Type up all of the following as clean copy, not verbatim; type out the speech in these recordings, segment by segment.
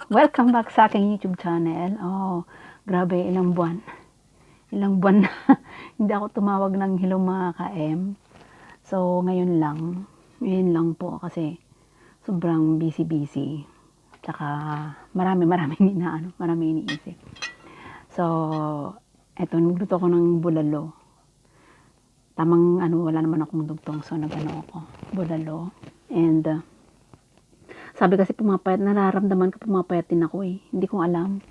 Welcome back sa aking YouTube channel. Oh, grabe, ilang buwan. Ilang buwan na hindi ako tumawag ng hello mga ka-M. So, ngayon lang po kasi sobrang busy-busy. Tsaka maraming iniisip. So, eto, nagluto ako ng bulalo. Tamang wala naman akong dugtong, so ako, bulalo. And, sabi kasi pumapayat, nararamdaman ko pumapayat din ako eh. Hindi ko alam.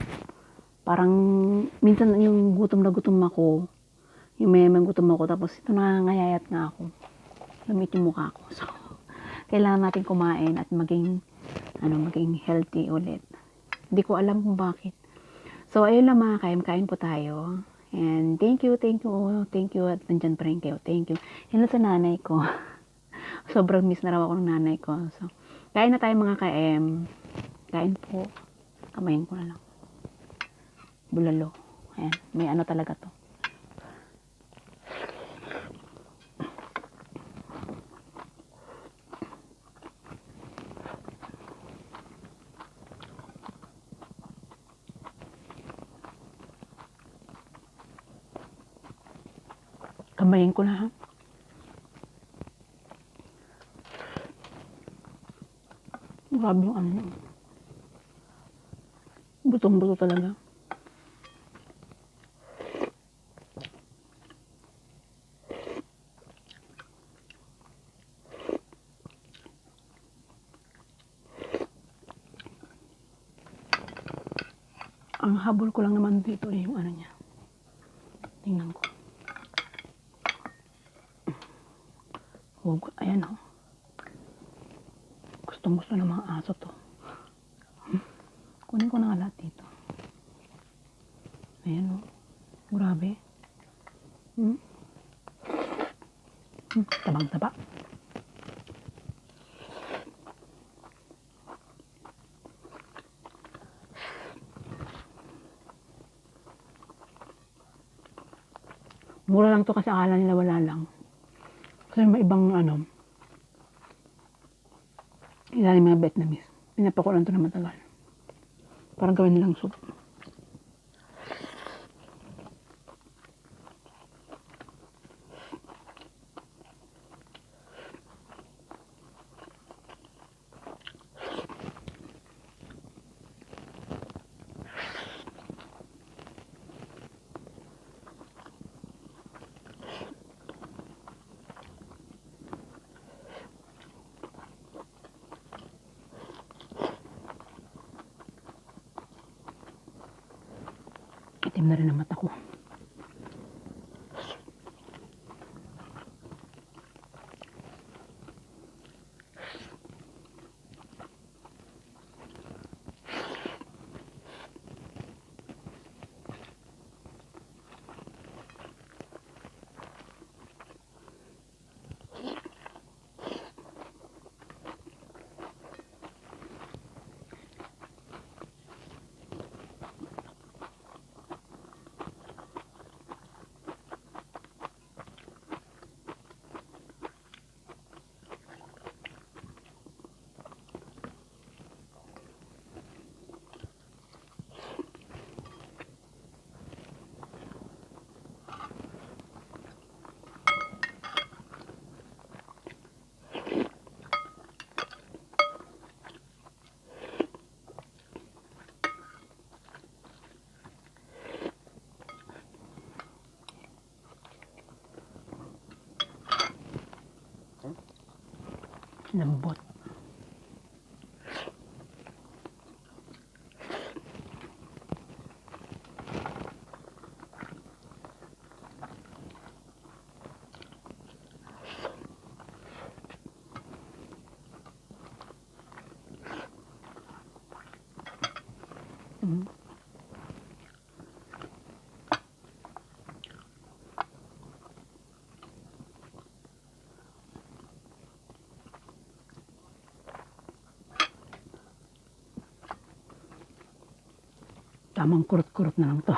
Parang minsan yung gutom na gutom ako, yung may gutom ako, tapos ito nangangayayat nga ako. Lumit yung mukha ko. So, kailangan natin kumain at maging healthy ulit. Hindi ko alam kung bakit. So, ayun lang mga kain po tayo. And thank you at nandyan pa rin kayo. Thank you. Hello sa nanay ko. Sobrang miss na raw ako ng nanay ko. So, kain na tayo mga ka-M. Kain po. Kamayin ko na lang. Bulalo. Ayan. May talaga to. Kamayin ko na ha. Grabe yung butong-buto talaga. Ang habol ko lang naman dito yung niya. Tingnan ko. Ayan o. Gustong-gusto ng mga aso to. Kunin ko na nga lahat dito. Ayan o. Grabe. Tabang-taba. Mura lang to kasi akala nila wala lang. Kasi may ibang ilalim mga Vietnamese. Pinapakulan to na matagal. Parang gawin nilang soup. Itim na rin ang mata ko. Lambot. Tamang kurot-kurot na lang to.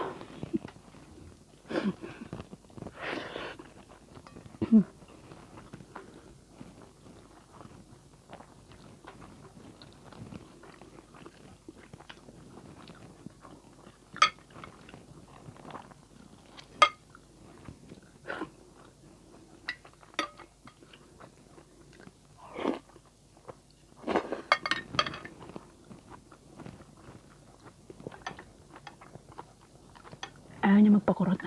Ayaw niya magpakurot.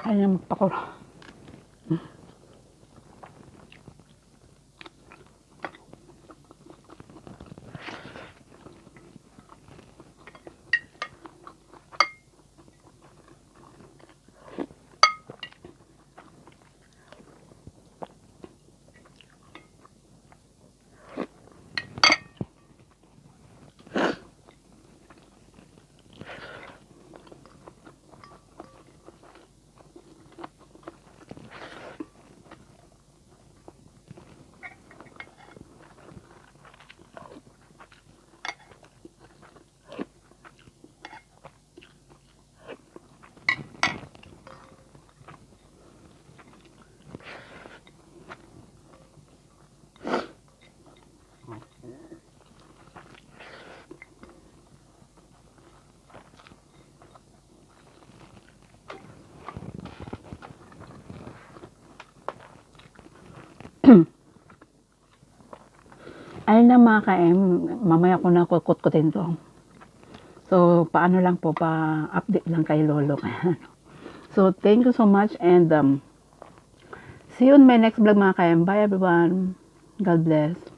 Ayaw niya magpakurot. Ayun lang mga ka-M, mamaya ko na kukut-kutin to. So, paano lang po, pa-update lang kay Lolo. So, thank you so much and see you in my next vlog mga ka-M. Bye everyone. God bless.